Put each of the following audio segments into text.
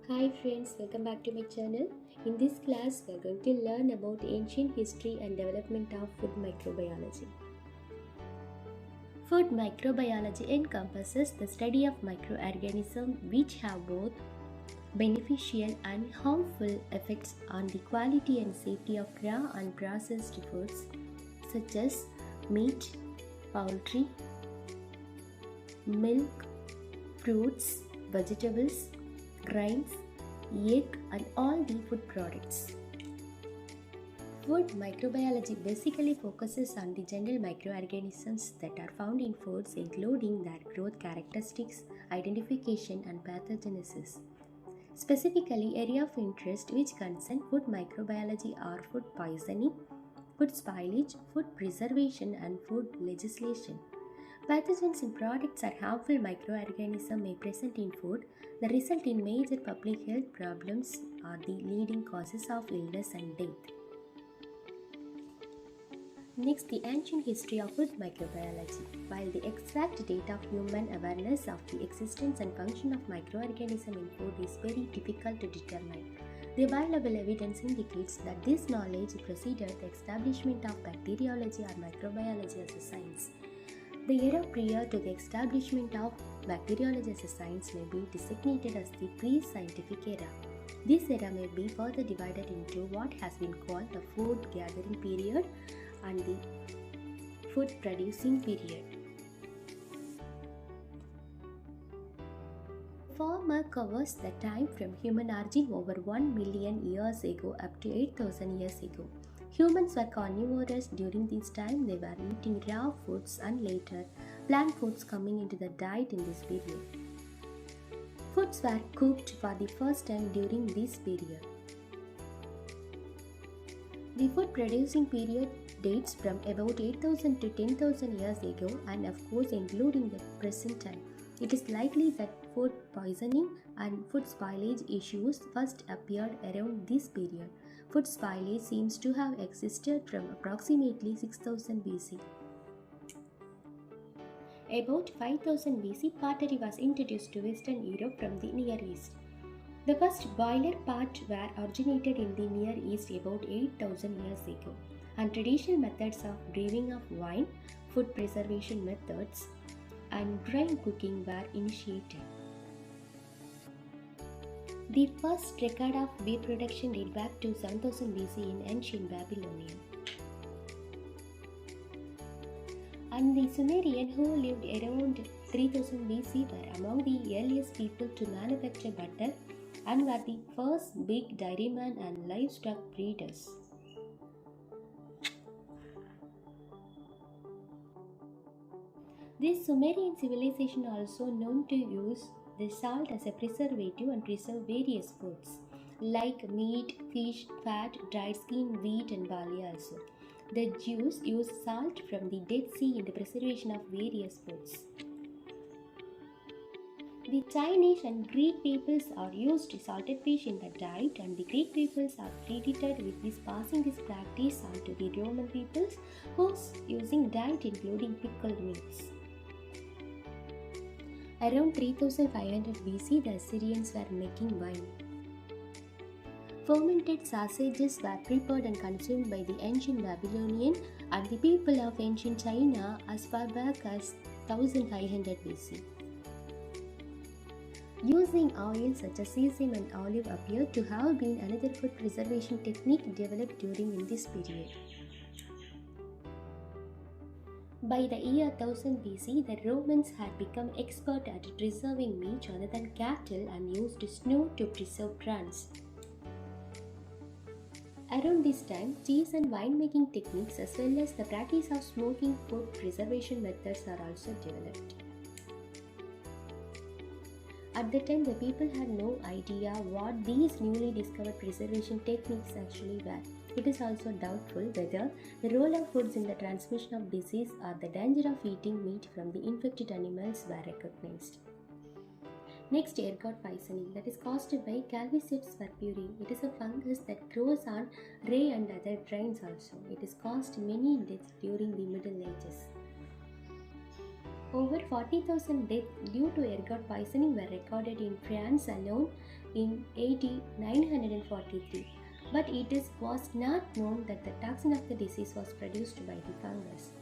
Hi friends, welcome back to my channel. In this class, we are going to learn about ancient history and development of food microbiology. Food microbiology encompasses the study of microorganisms which have both beneficial and harmful effects on the quality and safety of raw and processed foods such as meat, poultry, milk, fruits, vegetables, grains, egg, and all the food products. Food microbiology basically focuses on the general microorganisms that are found in foods, including their growth characteristics, identification, and pathogenesis. Specifically, area of interest which concern food microbiology are food poisoning, food spoilage, food preservation, and food legislation. Pathogens in products or harmful microorganisms may present in food that result in major public health problems are the leading causes of illness and death. Next, the ancient history of food microbiology. While the exact date of human awareness of the existence and function of microorganisms in food is very difficult to determine, the available evidence indicates that this knowledge preceded the establishment of bacteriology or microbiology as a science. The era prior to the establishment of bacteriology as a science may be designated as the pre-scientific era. This era may be further divided into what has been called the food gathering period and the food producing period. The former covers the time from human origin over 1 million years ago up to 8,000 years ago. Humans were carnivorous during this time. They were eating raw foods and later plant foods coming into the diet in this period. Foods were cooked for the first time during this period. The food producing period dates from about 8,000 to 10,000 years ago and of course including the present time. It is likely that food poisoning and food spoilage issues first appeared around this period. Food spoilage seems to have existed from approximately 6000 BC. About 5000 BC, pottery was introduced to Western Europe from the Near East. The first boiler pot were originated in the Near East about 8000 years ago, and traditional methods of brewing of wine, food preservation methods, and grain cooking were initiated. The first record of beer production date back to 7000 BC in ancient Babylonia. And the Sumerian, who lived around 3000 BC, were among the earliest people to manufacture butter and were the first big dairymen and livestock breeders. This Sumerian civilization also known to use the salt as a preservative and preserve various foods like meat, fish, fat, dried skin, wheat and barley also. The Jews used salt from the Dead Sea in the preservation of various foods. The Chinese and Greek peoples are used salted fish in the diet, and the Greek peoples are credited with this passing this practice on to the Roman peoples whose using diet including pickled meats. Around 3500 BC, the Assyrians were making wine. Fermented sausages were prepared and consumed by the ancient Babylonian and the people of ancient China as far back as 1500 BC. Using oils such as sesame and olive appear to have been another food preservation technique developed during this period. By the year 1000 BC, the Romans had become expert at preserving meat other than cattle and used snow to preserve plants. Around this time, cheese and winemaking techniques as well as the practice of smoking food preservation methods are also developed. At the time, the people had no idea what these newly discovered preservation techniques actually were. It is also doubtful whether the role of foods in the transmission of disease or the danger of eating meat from the infected animals were recognized. Next, ergot poisoning, that is caused by Calvicets purpurei. It is a fungus that grows on rye and other grains also. It has caused many deaths during the Middle Ages. Over 40,000 deaths due to ergot poisoning were recorded in France alone in AD 943, but was not known that the toxin of the disease was produced by the fungus.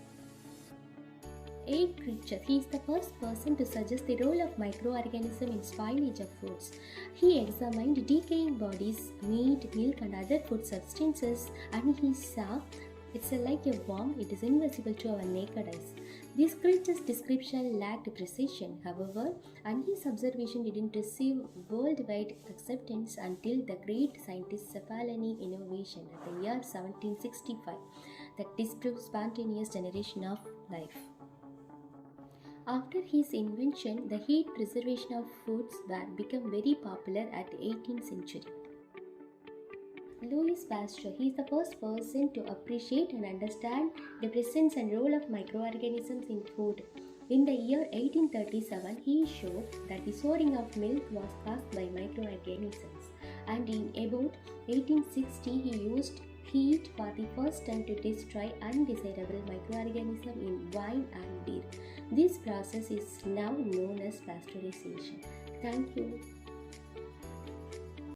A. Creature. He is the first person to suggest the role of microorganisms in spoilage of foods. He examined decaying bodies, meat, milk, and other food substances, and he saw it's like a worm, it is invisible to our naked eyes. This creature's description lacked precision, however, and his observation didn't receive worldwide acceptance until the great scientist Cephalini innovation at the year 1765 that disproved spontaneous generation of life. After his invention, the heat preservation of foods became very popular at the 18th century. Louis Pasteur, he is the first person to appreciate and understand the presence and role of microorganisms in food. In the year 1837, he showed that the souring of milk was caused by microorganisms, and in about 1860, he used heat for the first time to destroy undesirable microorganisms in wine and beer. This process is now known as pasteurization. Thank you.